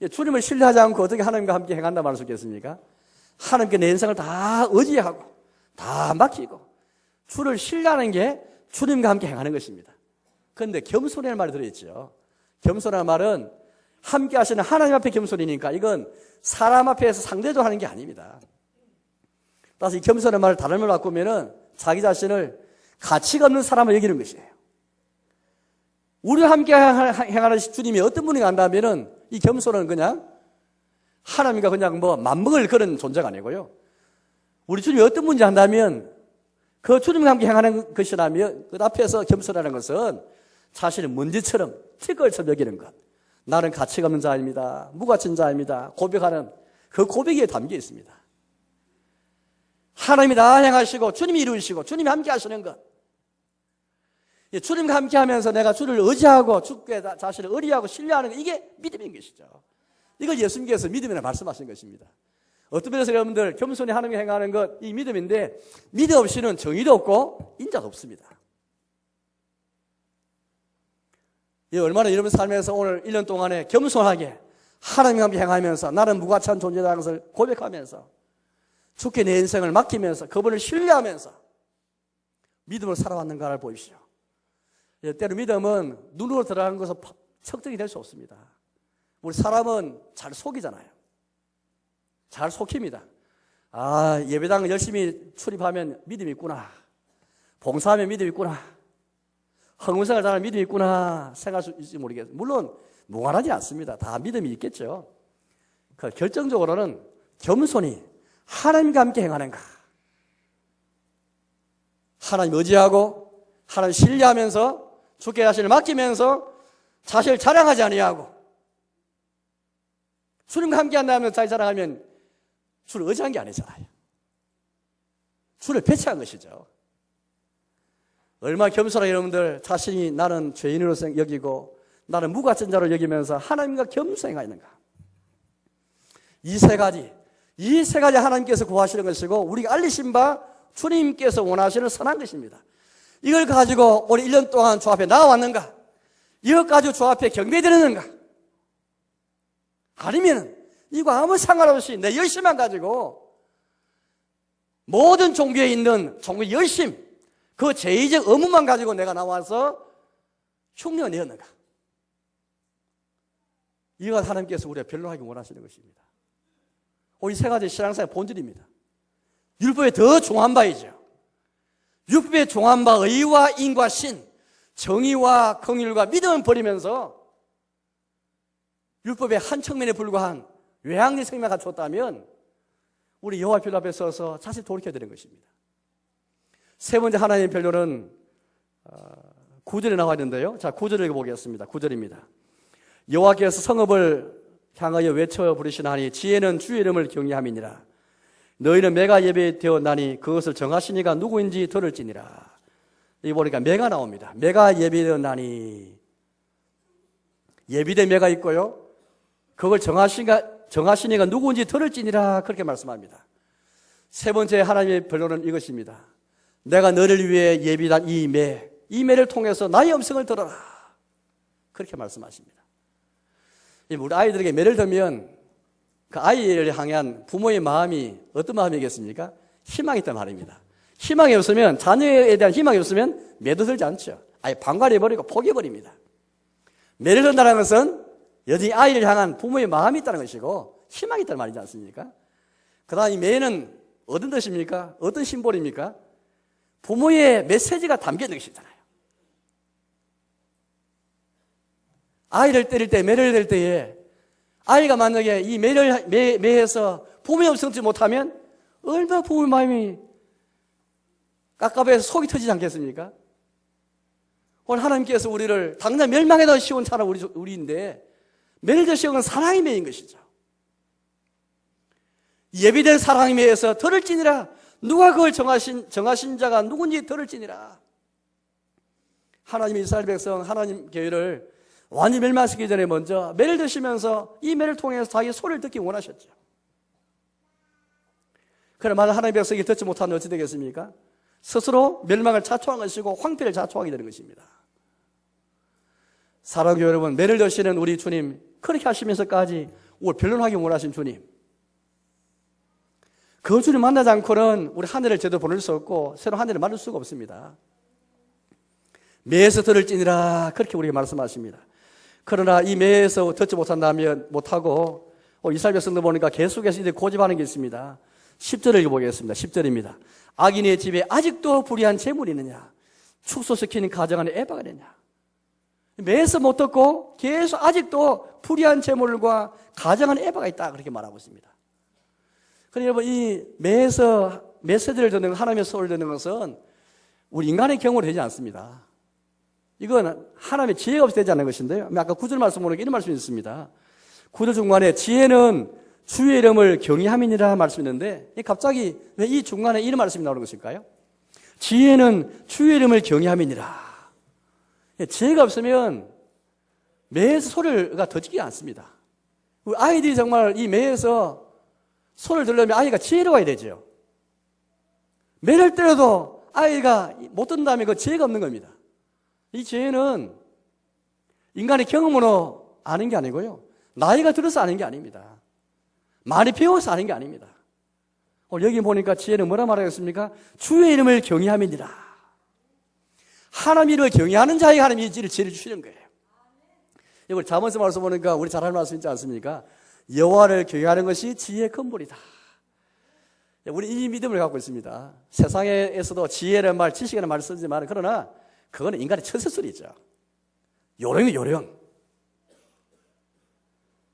주님을 신뢰하지 않고 어떻게 하나님과 함께 행한다 말할 수 있겠습니까? 하나님께 내 인생을 다 의지하고 다 맡기고 주를 신뢰하는 게 주님과 함께 행하는 것입니다. 그런데 겸손이라는 말이 들어있죠. 겸손이라는 말은 함께 하시는 하나님 앞에 겸손이니까 이건 사람 앞에서 상대적으로 하는 게 아닙니다. 따라서 이 겸손의 말을 다른 말로 바꾸면은 자기 자신을 가치가 없는 사람을 여기는 것이에요. 우리와 함께 행하는 주님이 어떤 분이 간다면은 이 겸손은 그냥 하나님과 그냥 맞먹을 그런 존재가 아니고요. 우리 주님이 어떤 분인지 한다면 그 주님과 함께 행하는 것이라면 그 앞에서 겸손하는 것은 자신을 먼지처럼 티끌처럼 여기는 것. 나는 가치가 없는 자입니다. 무가치인 자입니다. 고백하는 그 고백에 담겨 있습니다. 하나님이 다 행하시고 주님이 이루시고 주님이 함께 하시는 것. 주님과 함께 하면서 내가 주를 의지하고 주께 자신을 의리하고 신뢰하는 게 이게 믿음인 것이죠. 이걸 예수님께서 믿음이라 말씀하신 것입니다. 어떤 면에서 여러분들 겸손히 하나님께 행하는 것, 이 믿음인데 믿음 없이는 정의도 없고 인자도 없습니다. 얼마나 여러분 삶에서 오늘 1년 동안에 겸손하게 하나님과 함께 행하면서 나는 무가치한 존재라는 것을 고백하면서 주께 내 인생을 맡기면서 그분을 신뢰하면서 믿음을 살아왔는가를 보십시오. 때로 믿음은 눈으로 들어가는 것은 척득이 될 수 없습니다. 우리 사람은 잘 속이잖아요. 잘 속힙니다. 예배당 열심히 출입하면 믿음이 있구나. 봉사하면 믿음이 있구나. 헌금생활 잘하면 믿음이 있구나 생각할 수 있을지 모르겠어요. 물론 무관하지 않습니다. 다 믿음이 있겠죠. 결정적으로는 겸손히 하나님과 함께 행하는가. 하나님 의지하고 하나님 신뢰하면서 주께 자신을 맡기면서 자신을 자랑하지 아니하고 주님과 함께 한다면 자기 자랑하면 주를 의지한 게 아니잖아요. 주를 배치한 것이죠. 얼마나 겸손하게 여러분들 자신이 나는 죄인으로 여기고 나는 무가치한 자로 여기면서 하나님과 겸손행하는가. 이 세 가지 하나님께서 구하시는 것이고 우리가 알리신 바 주님께서 원하시는 선한 것입니다. 이걸 가지고 우리 1년 동안 주 앞에 나와왔는가? 이것 가지고 주 앞에 경배드리는가? 아니면 이거 아무 상관없이 내 열심만 가지고 모든 종교에 있는 종교 열심, 그 제의적 의무만 가지고 내가 나와서 흉내를 내었는가? 이것 하나님께서 우리가 변론하기 원하시는 것입니다. 이 세 가지 신앙생활의 본질입니다. 율법에 더 종한 바이죠. 율법에 종한 바 의와 인과 신, 정의와 긍휼과 믿음을 버리면서 율법의 한 측면에 불과한 외향적 생명을 갖췄다면 우리 여호와 별 앞에 서서 자세히 돌이켜야 되는 것입니다. 세 번째 하나님의 변론은 9절에 나와 있는데요. 자, 9절을 읽어보겠습니다. 9절입니다. 여호와께서 성읍을 향하여 외쳐 부르시나니 지혜는 주의 이름을 경외함이니라. 너희는 매가 예배되었나니 그것을 정하시니가 누구인지 들을지니라. 여기 보니까 매가 나옵니다. 매가 예배되었나니 예비된 매가 있고요. 그걸 정하시니가 누구인지 들을지니라 그렇게 말씀합니다. 세 번째 하나님의 변론은 이것입니다. 내가 너를 위해 예비한 이 매를 통해서 나의 음성을 들어라 그렇게 말씀하십니다. 우리 아이들에게 매를 들면 그 아이를 향한 부모의 마음이 어떤 마음이겠습니까? 희망이 있단 말입니다. 희망이 없으면, 자녀에 대한 희망이 없으면 매도 들지 않죠. 아예 방관해버리고 포기해버립니다. 매를 든다는 것은 여전히 아이를 향한 부모의 마음이 있다는 것이고 희망이 있다는 말이지 않습니까? 그 다음 이 매는 어떤 뜻입니까? 어떤 심볼입니까? 부모의 메시지가 담겨있는 것이잖아요. 아이를 때릴 때, 매를 댈 때에 아이가 만약에 이 매에서 부모의 음성을 듣지 못하면 얼마나 부모의 마음이 깝깝해서 속이 터지지 않겠습니까? 오늘 하나님께서 우리를 당장 멸망에도 씌운 사람 우리인데 매를 더 씌운 건 사랑의 매인 것이죠. 예비된 사랑의 매에서 들을지니라. 누가 그걸 정하신 자가 누군지 들을지니라. 하나님의 이스라엘 백성, 하나님 교회를 완전히 멸망시키기 전에 먼저 매를 드시면서 이 매를 통해서 자기 소리를 듣기 원하셨죠. 그러나 만약 하나님의 백성이 듣지 못하면 어찌 되겠습니까? 스스로 멸망을 자초한 것이고 황폐를 자초하게 되는 것입니다. 사랑하는 여러분, 매를 드시는 우리 주님, 그렇게 하시면서까지 우리 변론하기 원하신 주님, 그 주님 만나지 않고는 우리 한 해를 제대로 보낼 수 없고 새로운 한 해를 만들 수가 없습니다. 매에서 들을지니라 그렇게 우리에게 말씀하십니다. 그러나 이 매에서 듣지 못하고 이스라엘 백성들 보니까 계속해서 이제 고집하는 게 있습니다. 10절을 읽어보겠습니다. 10절입니다. 악인의 집에 아직도 불의한 재물이 있느냐? 축소시키는 가정 안에 애바가 되냐? 매에서 못 듣고 계속 아직도 불의한 재물과 가정 안에 애바가 있다 그렇게 말하고 있습니다. 그러니 여러분, 이 매에서 메시지를 듣는 하나님의 소리를 듣는 것은 우리 인간의 경우로 되지 않습니다. 이건 하나님의 지혜가 없이 되지 않는 것인데요. 아까 9절 말씀 보니까 이런 말씀이 있습니다. 9절 중간에 지혜는 주의 이름을 경외함이니라 말씀이 있는데 갑자기 왜 이 중간에 이런 말씀이 나오는 것일까요? 지혜는 주의 이름을 경외함이니라. 지혜가 없으면 매에서 소리가 터지지 않습니다. 우리 아이들이 정말 이 매에서 소리를 들으려면 아이가 지혜로워야 되죠. 매를 때려도 아이가 못 듣는다면 그 지혜가 없는 겁니다. 이 지혜는 인간의 경험으로 아는 게 아니고요. 나이가 들어서 아는 게 아닙니다. 많이 배워서 아는 게 아닙니다. 오늘 여기 보니까 지혜는 뭐라 말하겠습니까? 주의 이름을 경외함이니라. 하나님 이름을 경외하는 자에게 하나님이 지혜를 주시는 거예요. 이걸 잠언서 말씀 보니까 우리 잘 아는 말씀 있지 않습니까? 여호와를 경외하는 것이 지혜의 근본이다. 우리 이 믿음을 갖고 있습니다. 세상에서도 지혜라는 말, 지식이라는 말을 쓰지만 그러나 그거는 인간의 처세술이죠. 요령이 요령.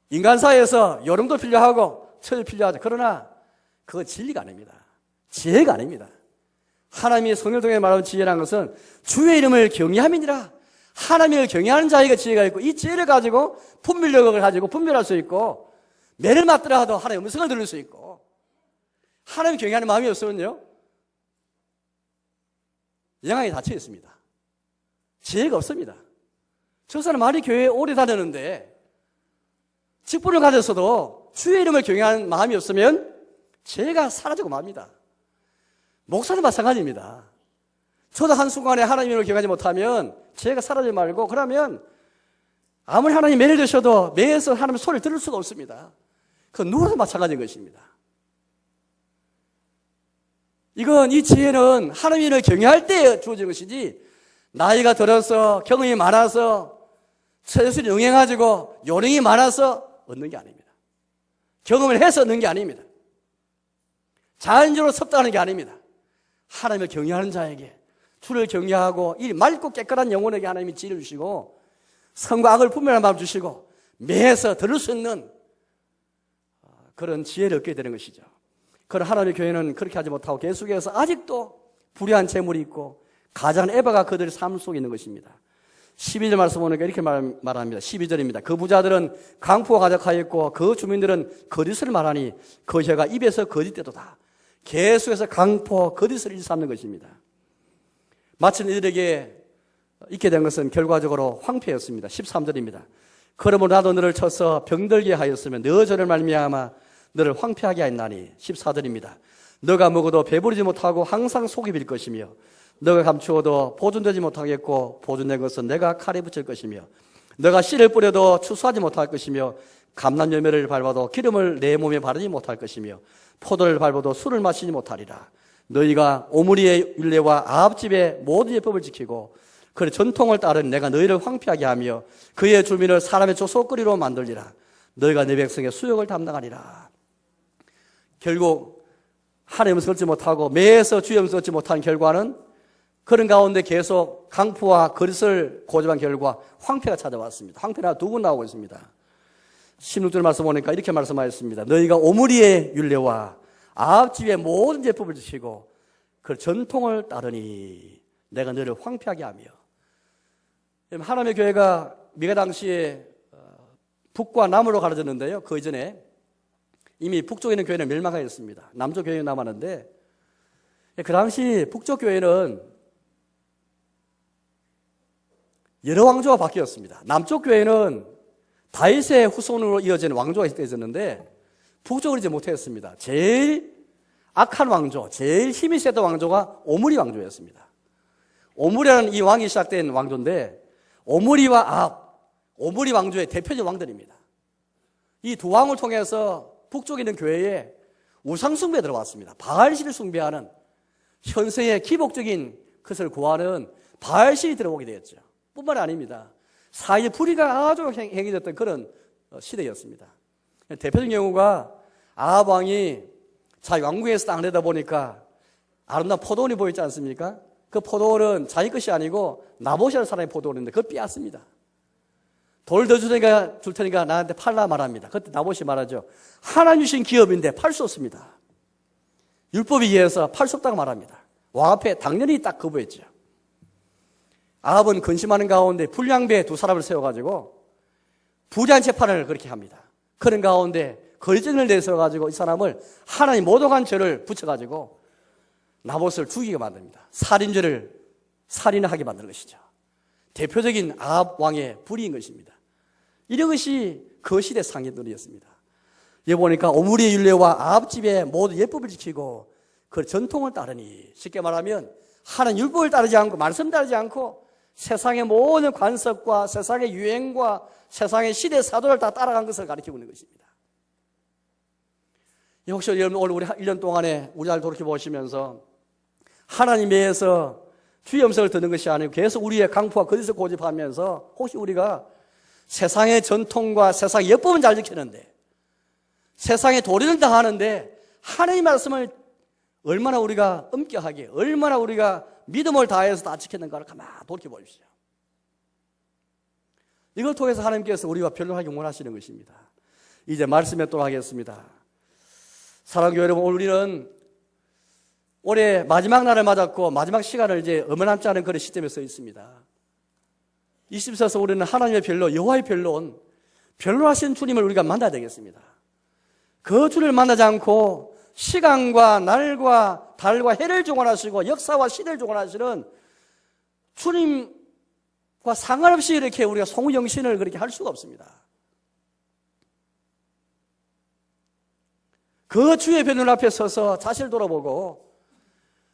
인간 사이에서 요령도 필요하고 처세 필요하죠. 그러나 그건 진리가 아닙니다. 지혜가 아닙니다. 하나님의 성령 통해 말하는 지혜라는 것은 주의 이름을 경외함이니라. 하나님을 경외하는 자에게 지혜가 있고 이 지혜를 가지고 분별력을 가지고 분별할 수 있고 매를 맞더라도 하나님의 음성을 들을 수 있고 하나님을 경외하는 마음이 없으면요 영향이 닫혀 있습니다. 지혜가 없습니다. 저 사람 많이 교회에 오래 다녔는데 직분을 가졌어도 주의 이름을 경외하는 마음이 없으면 지혜가 사라지고 맙니다. 목사도 마찬가지입니다. 저도 한순간에 하나님을 경외하지 못하면 지혜가 사라지지 말고 그러면 아무리 하나님 매를 드셔도 매에서 하나님의 소리를 들을 수가 없습니다. 그건 누구도 마찬가지인 것입니다. 이 지혜는 하나님을 경외할 때 주어지는 것이지 나이가 들어서 경험이 많아서 처세술이 영해가지고 요령이 많아서 얻는 게 아닙니다. 경험을 해서 얻는 게 아닙니다. 자연적으로 섭다는 게 아닙니다. 하나님을 경외하는 자에게 주를 경외하고 이 맑고 깨끗한 영혼에게 하나님이 지혜를 주시고 선과 악을 분별하는 마음을 주시고 매해서 들을 수 있는 그런 지혜를 얻게 되는 것이죠. 그런 하나님의 교회는 그렇게 하지 못하고 계속해서 아직도 불의한 재물이 있고 가장 에바가 그들의 삶 속에 있는 것입니다. 12절 말씀 보니까 이렇게 말합니다. 12절입니다. 그 부자들은 강포가 가득하였고 그 주민들은 거짓을 말하니 그 혀가 입에서 거짓되도다. 계속해서 강포, 거짓을 일삼는 것입니다. 마침 이들에게 있게 된 것은 결과적으로 황폐였습니다. 13절입니다. 그러므로 나도 너를 쳐서 병들게 하였으면 너 저를 말미암아 너를 황폐하게 하였나니. 14절입니다. 너가 먹어도 배부르지 못하고 항상 속이 빌 것이며 너가 감추어도 보존되지 못하겠고 보존된 것은 내가 칼에 붙일 것이며 너가 씨를 뿌려도 추수하지 못할 것이며 감람 열매를 밟아도 기름을 내 몸에 바르지 못할 것이며 포도를 밟아도 술을 마시지 못하리라. 너희가 오므리의 율례와 아합집의 모든 예법을 지키고 그 전통을 따른 내가 너희를 황폐하게 하며 그의 주민을 사람의 조속거리로 만들리라. 너희가 내 백성의 수욕을 담당하리라. 결국 하나님을 얻지 못하고 매에서 주의 음성을 얻지 못한 결과는 그런 가운데 계속 강포와 거짓을 고집한 결과 황폐가 찾아왔습니다. 황폐가 두 번 나오고 있습니다. 16절 말씀 보니까 이렇게 말씀하셨습니다. 너희가 오므리의 율례와 아합집의 모든 제법을 지키고 그 전통을 따르니 내가 너희를 황폐하게 하며. 하나님의 교회가 미가 당시에 북과 남으로 가려졌는데요. 그 이전에 이미 북쪽에 있는 교회는 멸망하였습니다. 남쪽 교회는 남았는데 그 당시 북쪽 교회는 여러 왕조가 바뀌었습니다. 남쪽 교회는 다윗의 후손으로 이어진 왕조가 있었는데 북쪽을 이제 못했습니다. 제일 악한 왕조, 제일 힘이 세던 왕조가 오므리 왕조였습니다. 오므리라는 이 왕이 시작된 왕조인데 오므리와 아합, 오므리 왕조의 대표적 왕들입니다. 이 두 왕을 통해서 북쪽에 있는 교회에 우상숭배에 들어왔습니다. 바알신을 숭배하는 현세의 기복적인 것을 구하는 바알신이 들어오게 되었죠. 뿐만 아닙니다. 사회 불의가 아주 행해졌던 그런 시대였습니다. 대표적인 경우가 아합 왕이 자기 왕궁에서 딱 내다 보니까 아름다운 포도원이 보였지 않습니까? 그 포도원은 자기 것이 아니고 나봇이라는 사람의 포도원인데 그걸 빼앗습니다. 돌 더 줄 테니까 나한테 팔라 말합니다. 그때 나봇이 말하죠. 하나님 주신 기업인데 팔 수 없습니다. 율법에 의해서 팔 수 없다고 말합니다. 왕 앞에 당연히 딱 거부했죠. 아합은 근심하는 가운데 불량배 두 사람을 세워가지고 불의한 재판을 그렇게 합니다. 그런 가운데 거짓을 내세워가지고 이 사람을 하나님 모독한 죄를 붙여가지고 나봇을 죽이게 만듭니다. 살인죄를 살인하게 만드는 것이죠. 대표적인 아합 왕의 불의인 것입니다. 이런 것이 그 시대 상인들이었습니다. 여기 보니까 오므리의 율례와 아합 집에 모두 예법을 지키고 그 전통을 따르니, 쉽게 말하면 하나님 율법을 따르지 않고 말씀 따르지 않고 세상의 모든 관습과 세상의 유행과 세상의 시대 사도를 다 따라간 것을 가르치고 있는 것입니다. 혹시 여러분 오늘 우리 1년 동안에 우리 날 돌이켜 보시면서 하나님에서 주의 음성을 듣는 것이 아니고 계속 우리의 강포와 거짓을 고집하면서 혹시 우리가 세상의 전통과 세상의 예법은 잘 지키는데 세상의 도리를 다 하는데 하나님의 말씀을 얼마나 우리가 엄격하게, 얼마나 우리가 믿음을 다해서 다 지켰는가를 가만히 돌이켜보십시오. 이걸 통해서 하나님께서 우리와 변론하기 원하시는 것입니다. 이제 말씀에 또 하겠습니다. 사랑하는 교회 여러분, 우리는 올해 마지막 날을 맞았고 마지막 시간을 이제 얼마 남지 않은 그런 시점에 서 있습니다. 이 시점에서 우리는 하나님의 변론, 여호와의 변론, 변론하신 주님을 우리가 만나야 되겠습니다. 그 주를 만나지 않고 시간과 날과 달과 해를 주관하시고 역사와 시대를 주관하시는 주님과 상관없이 이렇게 우리가 송우영신을 그렇게 할 수가 없습니다. 그 주의 변론 앞에 서서 자신을 돌아보고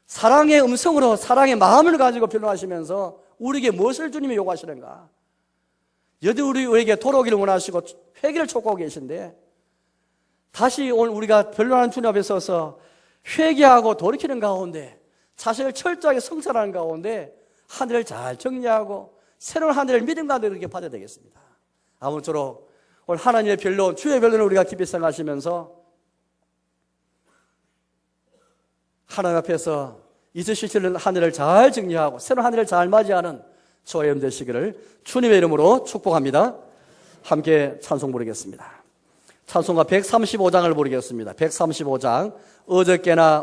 사랑의 음성으로 사랑의 마음을 가지고 변론하시면서 우리에게 무엇을 주님이 요구하시는가? 여전히 우리에게 돌아오기를 원하시고 회개를 촉구하고 계신데 다시 오늘 우리가 변론하는 주님 앞에 서서 회개하고 돌이키는 가운데 자신을 철저하게 성찰하는 가운데 하늘을 잘 정리하고 새로운 하늘을 믿음 가운데 이렇게 받아야 되겠습니다. 아무쪼록 오늘 하나님의 변론, 주의 변론을 우리가 깊이 생각하시면서 하나님 앞에서 있으실 하늘을 잘 정리하고 새로운 하늘을 잘 맞이하는 저와 여러분 되시기를 주님의 이름으로 축복합니다. 함께 찬송 부르겠습니다. 찬송가 135장을 부르겠습니다. 135장 어저께나